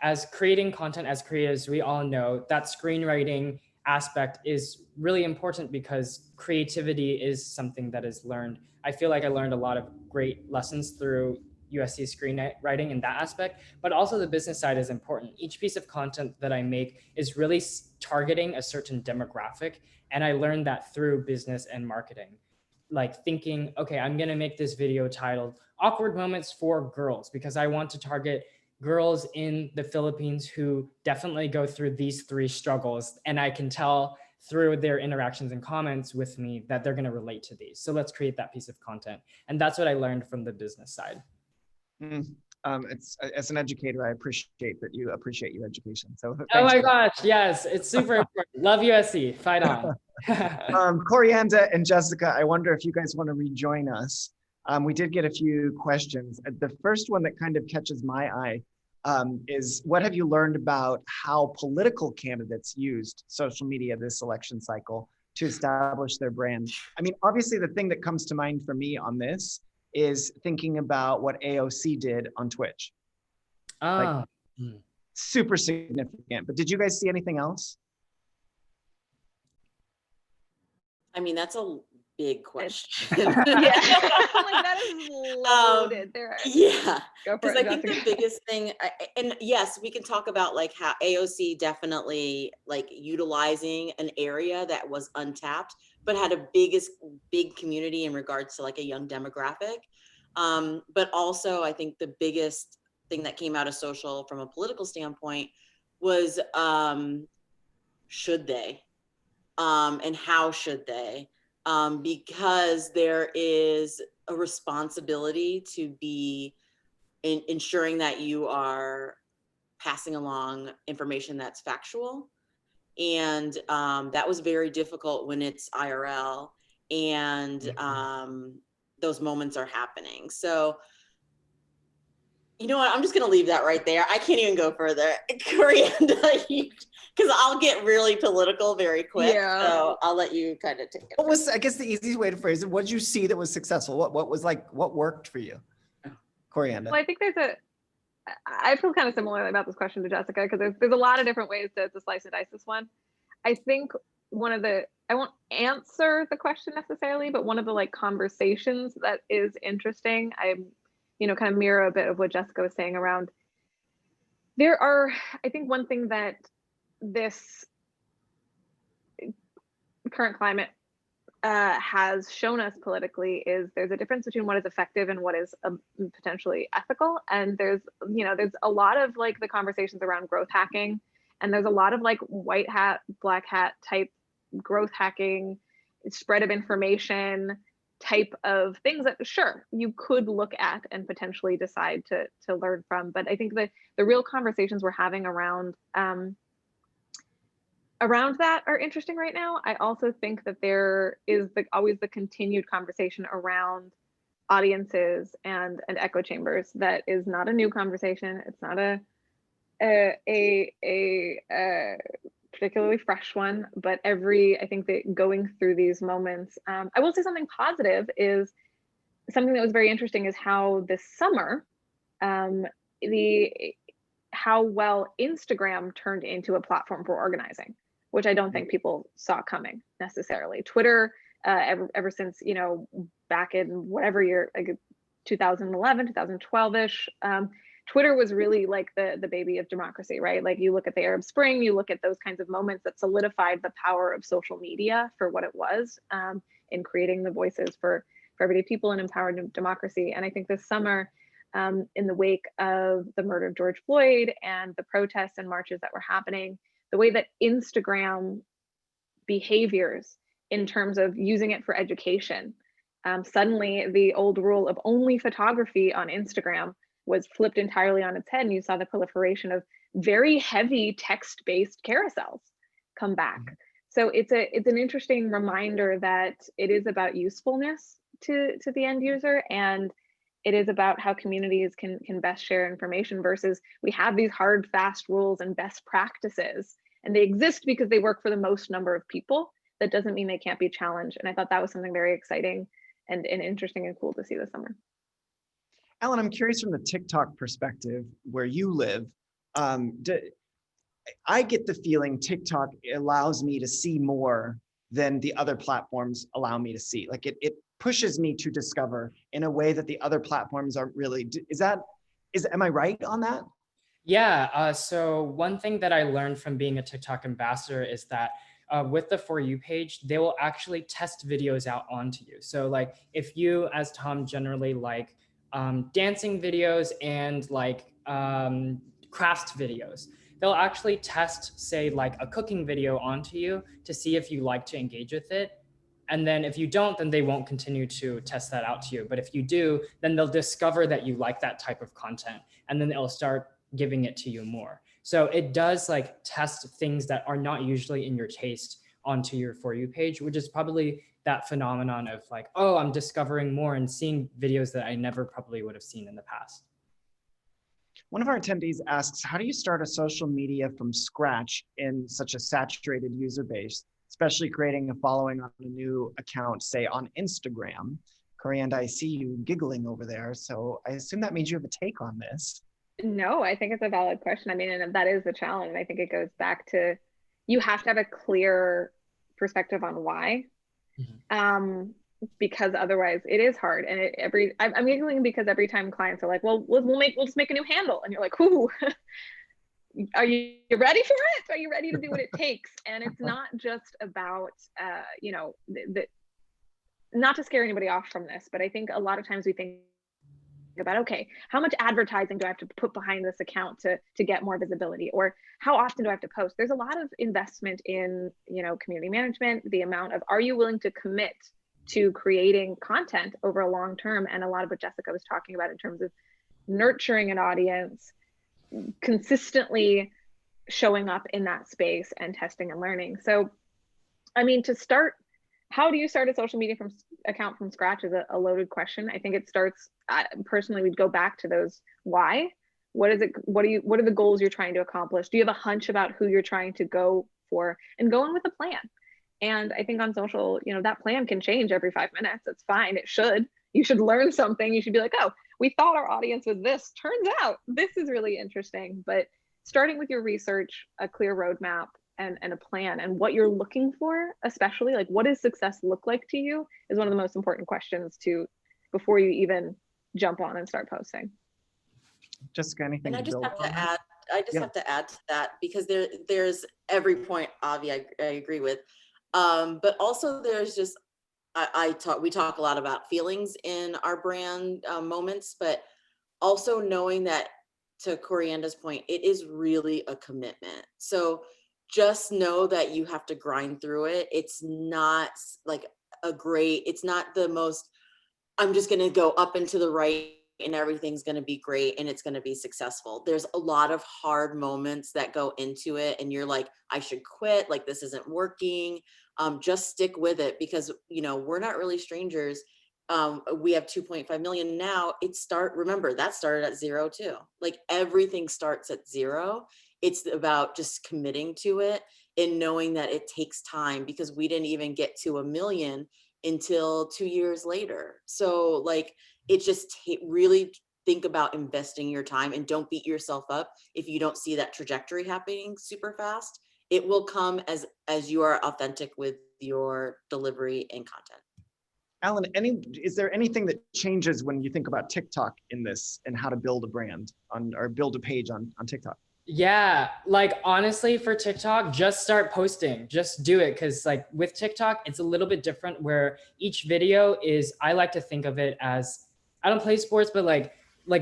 As creating content as creators, we all know that screenwriting aspect is really important because creativity is something that is learned. I feel like I learned a lot of great lessons through USC screenwriting in that aspect, but also the business side is important. Each piece of content that I make is really targeting a certain demographic. And I learned that through business and marketing. Like thinking, okay, I'm gonna make this video titled Awkward Moments for Girls because I want to target girls in the Philippines who definitely go through these three struggles. And I can tell through their interactions and comments with me that they're gonna relate to these. So let's create that piece of content. And that's what I learned from the business side. As an educator, I appreciate that you appreciate your education. So oh my gosh, yes, it's super important. Love USC, fight on. Corianda and Jessica, I wonder if you guys want to rejoin us. We did get a few questions. The first one that kind of catches my eye is what have you learned about how political candidates used social media this election cycle to establish their brand? I mean, obviously the thing that comes to mind for me on this is thinking about what AOC did on Twitch. Like, super significant. But did you guys see anything else? I mean, that's a big question. Yeah. I'm like, that is loaded. Yeah. Go for Because it, I think the Jessica. biggest thing, and yes, we can talk about like how AOC definitely like utilizing an area that was untapped, but had a big community in regards to like a young demographic. But also I think the biggest thing that came out of social from a political standpoint was should they? And how should they? Because there is a responsibility to be ensuring that you are passing along information that's factual. And that was very difficult when it's IRL and those moments are happening. So, you know what? I'm just going to leave that right there. I can't even go further. Corianda, because I'll get really political very quick. Yeah. So I'll let you kind of take it. What was, I guess, the easiest way to phrase it? What did you see that was successful? What was like, what worked for you, Corianda? Well, I think I feel kind of similarly about this question to Jessica, because there's a lot of different ways to slice and dice this one. I think I won't answer the question necessarily, but one of the like conversations that is interesting, kind of mirror a bit of what Jessica was saying around, I think one thing that this current climate has shown us politically is there's a difference between what is effective and what is potentially ethical. And there's a lot of like the conversations around growth hacking, and there's a lot of like white hat, black hat type growth hacking, spread of information type of things that sure you could look at and potentially decide to learn from. But I think that the real conversations we're having around that are interesting right now. I also think that there is always the continued conversation around audiences and echo chambers. That is not a new conversation. It's not a particularly fresh one, but I think that going through these moments, I will say something positive is something that was very interesting is how this summer, how well Instagram turned into a platform for organizing, which I don't think people saw coming necessarily. Twitter, ever since, back in whatever year, like 2011, 2012-ish, Twitter was really like the baby of democracy, right? Like you look at the Arab Spring, you look at those kinds of moments that solidified the power of social media for what it was in creating the voices for everyday people and empowered democracy. And I think this summer, in the wake of the murder of George Floyd and the protests and marches that were happening, the way that Instagram behaviors in terms of using it for education, suddenly the old rule of only photography on Instagram was flipped entirely on its head, and you saw the proliferation of very heavy text-based carousels come back. So it's an interesting reminder that it is about usefulness to the end user, and it is about how communities can best share information versus we have these hard, fast rules and best practices, and they exist because they work for the most number of people. That doesn't mean they can't be challenged. And I thought that was something very exciting and interesting and cool to see this summer. Alan, I'm curious from the TikTok perspective where you live. I get the feeling TikTok allows me to see more than the other platforms allow me to see. Like it pushes me to discover in a way that the other platforms aren't really. Am I right on that? Yeah, so one thing that I learned from being a TikTok ambassador is that with the For You page, they will actually test videos out onto you. So like if you, as Tom, generally like dancing videos and like crafts videos, they'll actually test, say, like a cooking video onto you to see if you like to engage with it. And then if you don't, then they won't continue to test that out to you. But if you do, then they'll discover that you like that type of content, and then they'll start giving it to you more. So it does like test things that are not usually in your taste onto your For You page, which is probably that phenomenon of like, oh, I'm discovering more and seeing videos that I never probably would have seen in the past. One of our attendees asks, how do you start a social media from scratch in such a saturated user base, especially creating a following on a new account, say on Instagram? Corianda, I see you giggling over there, so I assume that means you have a take on this. No, I think it's a valid question. I mean, and that is the challenge. And I think it goes back to, you have to have a clear perspective on why. because otherwise it is hard. And I'm giggling because every time clients are like, well, we'll just make a new handle. And you're like, ooh, are you ready for it? Are you ready to do what it takes? And it's not just about, you know, not to scare anybody off from this, but I think a lot of times we think about, okay, how much advertising do I have to put behind this account to get more visibility, or how often do I have to post? There's a lot of investment in, you know, community management, the amount of, are you willing to commit to creating content over a long term? And a lot of what Jessica was talking about in terms of nurturing an audience, consistently showing up in that space and testing and learning. So, I mean, to start, how do you start a social media account from scratch is a loaded question. I think it starts, personally, we'd go back to those why. What is it? What are the goals you're trying to accomplish? Do you have a hunch about who you're trying to go for, and go in with a plan? And I think on social, you know, that plan can change every 5 minutes. It's fine. It should. You should learn something. You should be like, oh, we thought our audience was this. Turns out this is really interesting. But starting with your research, a clear roadmap, and a plan, and what you're looking for, especially like what does success look like to you, is one of the most important questions before you even jump on and start posting. Jessica, anything? And I to just build have on to that? add, have to add to that, because there's every point, Avi, I agree with. But also there's just, we talk a lot about feelings in our brand moments, but also knowing that, to Corianda's point, it is really a commitment. So just know that you have to grind through it. It's not like it's not the most, I'm just going to go up and to the right and everything's going to be great and it's going to be successful. There's a lot of hard moments that go into it, and you're like, I should quit, like this isn't working. Just stick with it, because, you know, we're not really strangers. We have 2.5 million now. Remember, that started at 0 too. Like everything starts at 0. It's about just committing to it and knowing that it takes time, because we didn't even get to 1 million until 2 years later. So like, it just really think about investing your time, and don't beat yourself up if you don't see that trajectory happening super fast. It will come as you are authentic with your delivery and content. Alan, is there anything that changes when you think about TikTok in this, and how to build a brand or build a page on TikTok? Yeah, like honestly, for TikTok, just start posting, just do it. Cause like with TikTok, it's a little bit different, where each video is, I like to think of it as, I don't play sports, but like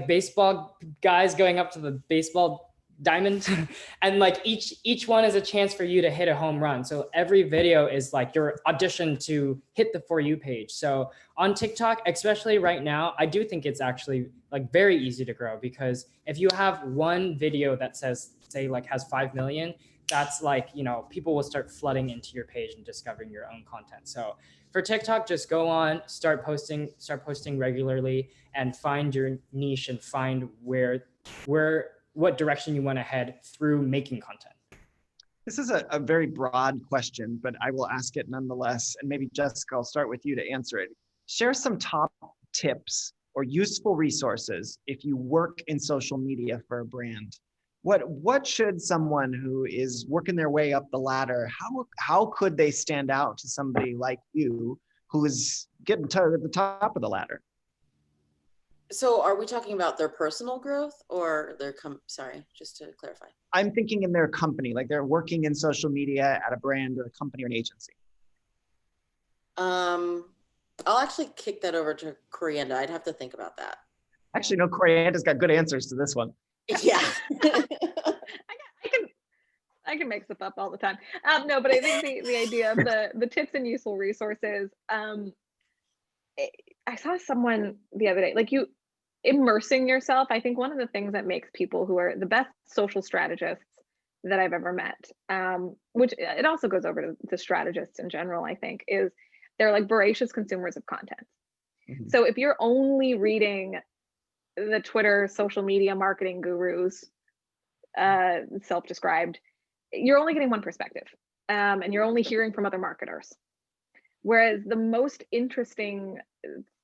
baseball guys going up to the baseball diamond and like each one is a chance for you to hit a home run. So every video is like your audition to hit the For You page. So on TikTok, especially right now, I do think it's actually like very easy to grow, because if you have one video that says, say, like has 5 million, that's like, you know, people will start flooding into your page and discovering your own content. So for TikTok, just go on, start posting regularly, and find your niche and find what direction you want to head through making content. This is a very broad question, but I will ask it nonetheless. And maybe Jessica, I'll start with you to answer it. Share some top tips or useful resources if you work in social media for a brand. What should someone who is working their way up the ladder, how could they stand out to somebody like you who is getting to the top of the ladder? So are we talking about their personal growth or sorry, just to clarify? I'm thinking in their company, like they're working in social media at a brand or a company or an agency. I'll actually kick that over to Corianda. I'd have to think about that. Actually, no, Corianda's got good answers to this one. Yeah. I can make stuff up all the time. No, but I think the idea of the tips and useful resources, I saw someone the other day, like you immersing yourself. I think one of the things that makes people who are the best social strategists that I've ever met, which it also goes over to strategists in general, I think, is they're like voracious consumers of content. Mm-hmm. So if you're only reading the Twitter social media marketing gurus, self-described, you're only getting one perspective, and you're only hearing from other marketers. Whereas the most interesting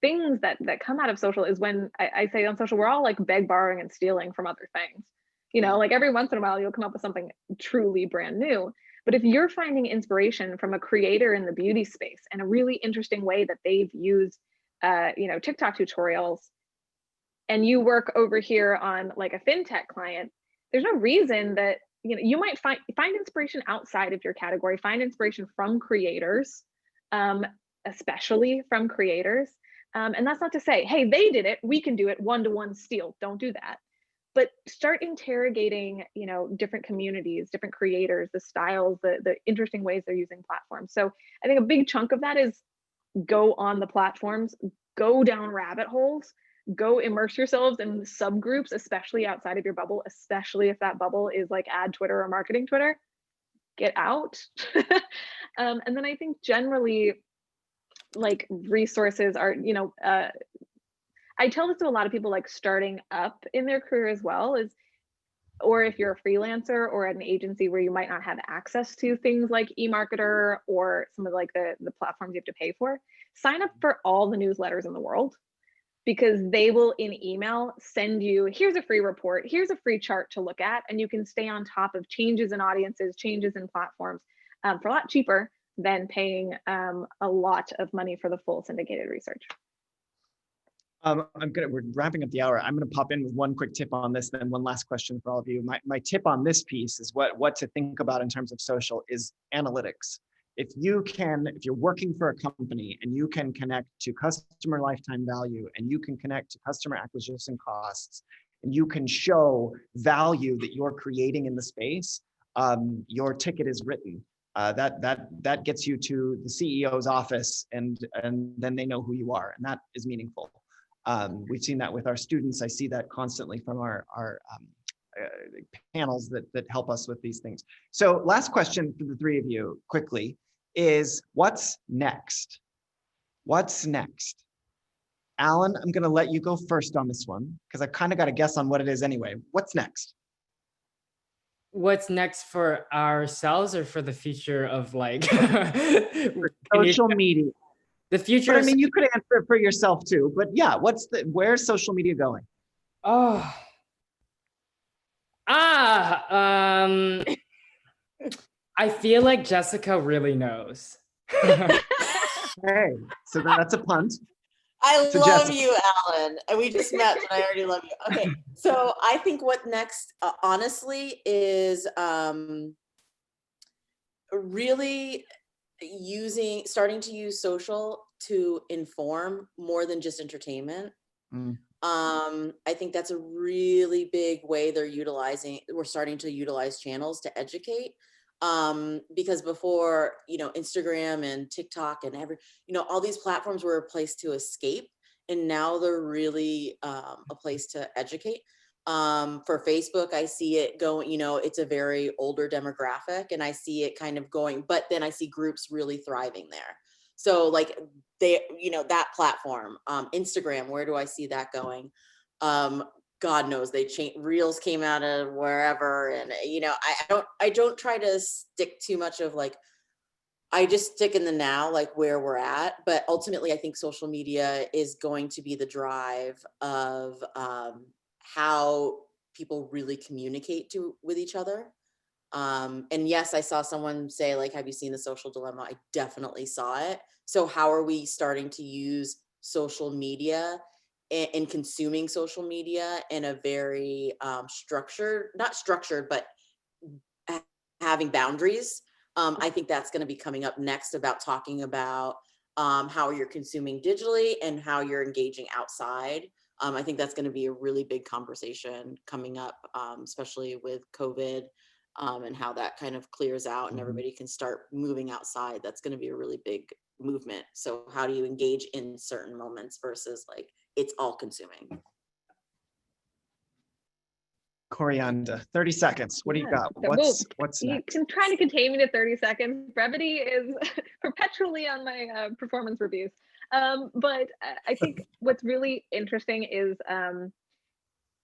things that come out of social is when I say on social, we're all like borrowing and stealing from other things. You know, like every once in a while you'll come up with something truly brand new. But if you're finding inspiration from a creator in the beauty space and a really interesting way that they've used, TikTok tutorials, and you work over here on like a fintech client, there's no reason that, you might find inspiration outside of your category, find inspiration from creators, especially from creators. And that's not to say, hey, they did it, we can do it, one-to-one steal. Don't do that. But start interrogating, different communities, different creators, the styles, the interesting ways they're using platforms. So I think a big chunk of that is go on the platforms, go down rabbit holes, go immerse yourselves in subgroups, especially outside of your bubble, especially if that bubble is like ad Twitter or marketing Twitter. Get out. And then I think generally, like, resources are, I tell this to a lot of people like starting up in their career as well, or if you're a freelancer or at an agency where you might not have access to things like eMarketer or some of like the platforms you have to pay for, sign up for all the newsletters in the world, because they will in email send you, here's a free report, here's a free chart to look at, and you can stay on top of changes in audiences, changes in platforms, for a lot cheaper than paying a lot of money for the full syndicated research. We're wrapping up the hour. I'm gonna pop in with one quick tip on this, then one last question for all of you. My tip on this piece is what to think about in terms of social is analytics. If you're working for a company and you can connect to customer lifetime value and you can connect to customer acquisition costs and you can show value that you're creating in the space, your ticket is written. That gets you to the CEO's office, and then they know who you are, and that is meaningful. We've seen that with our students. I see that constantly from our panels that help us with these things. So last question for the three of you quickly is, what's next? What's next? Alan, I'm gonna let you go first on this one because I've kind of got a guess on what it is anyway. What's next? What's next for ourselves or for the future of like For social media. The future. But I mean, you could answer it for yourself too. But yeah, where's social media going? I feel like Jessica really knows. Hey, so that's a punt. I So love Jessica. you, Alan. And we just met, and I already love you. Okay, so I think what next, honestly, is really starting to use social to inform more than just entertainment. I think that's a really big way we're starting to utilize channels to educate. Because before, Instagram and TikTok and all these platforms were a place to escape, and now they're really a place to educate. For Facebook, I see it going, it's a very older demographic, and I see it kind of going, but then I see groups really thriving there. So like that platform, Instagram, where do I see that going? God knows Reels came out of wherever. And, I don't try to stick too much of like, I just stick in the now, like where we're at. But ultimately, I think social media is going to be the drive of how people really communicate with each other. And yes, I saw someone say, like, have you seen The Social Dilemma? I definitely saw it. So how are we starting to use social media and consuming social media in a very not structured, but having boundaries? I think that's going to be coming up next, about talking about how you're consuming digitally and how you're engaging outside. I think that's going to be a really big conversation coming up, especially with COVID. And how that kind of clears out and everybody can start moving outside. That's going to be a really big movement. So how do you engage in certain moments versus like it's all consuming? Corianda, 30 seconds. What do you got? What's next? I'm trying to contain me to 30 seconds. Brevity is perpetually on my performance reviews. But I think what's really interesting is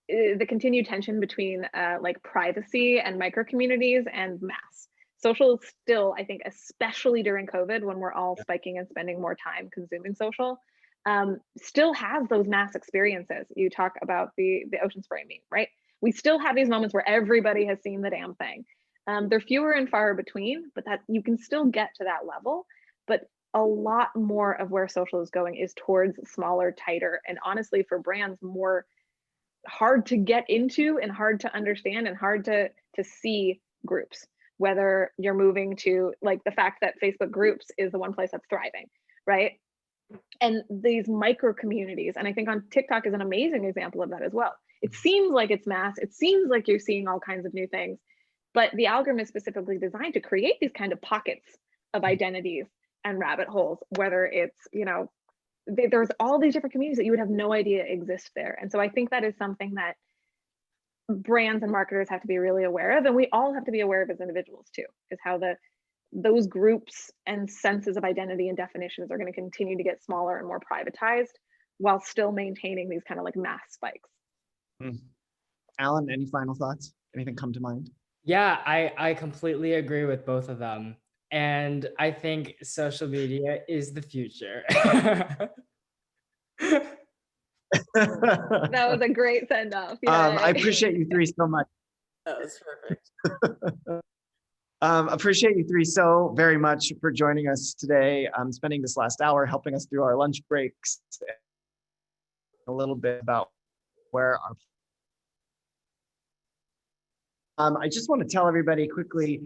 the continued tension between like privacy and micro communities and mass. Social is still, I think, especially during COVID, when we're all spiking and spending more time consuming social, still has those mass experiences. You talk about the ocean spray meme, right? We still have these moments where everybody has seen the damn thing. They're fewer and far between, but that you can still get to that level. But a lot more of where social is going is towards smaller, tighter, and honestly for brands more hard to get into and hard to understand and hard to see groups. Whether you're moving to like the fact that Facebook groups is the one place that's thriving, right? And these micro communities, and I think on TikTok is an amazing example of that as well. It seems like it's mass, it seems like you're seeing all kinds of new things, but the algorithm is specifically designed to create these kind of pockets of identities and rabbit holes, whether it's, you know, there's all these different communities that you would have no idea exist there. And so I think that is something that brands and marketers have to be really aware of, and we all have to be aware of as individuals too, is how those groups and senses of identity and definitions are going to continue to get smaller and more privatized while still maintaining these kind of like mass spikes. Alan, any final thoughts? Anything come to mind? Yeah, I completely agree with both of them. And I think social media is the future. That was a great send off. I appreciate you three so much. That was perfect. Appreciate you three so very much for joining us today, spending this last hour helping us through our lunch breaks, a little bit about where our I just want to tell everybody quickly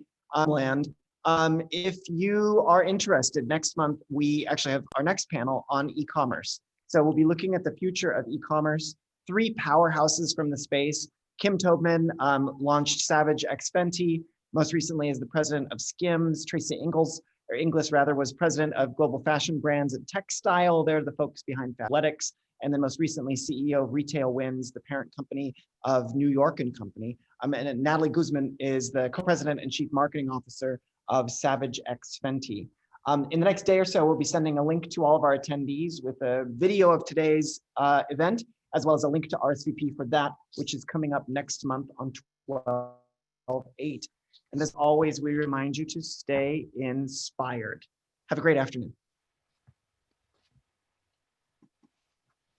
if you are interested, next month we actually have our next panel on e-commerce. So we'll be looking at the future of e-commerce. 3 powerhouses from the space. Kim Tobman launched Savage X Fenty, most recently as the president of Skims. Tracy Ingles was president of Global Fashion Brands and Textile. They're the folks behind Fabletics. And then most recently, CEO of Retail Winds, the parent company of New York & Company. And Natalie Guzman is the co-president and chief marketing officer of Savage X Fenty. In the next day or so, we'll be sending a link to all of our attendees with a video of today's event, as well as a link to RSVP for that, which is coming up next month on 12/8. And as always, we remind you to stay inspired. Have a great afternoon.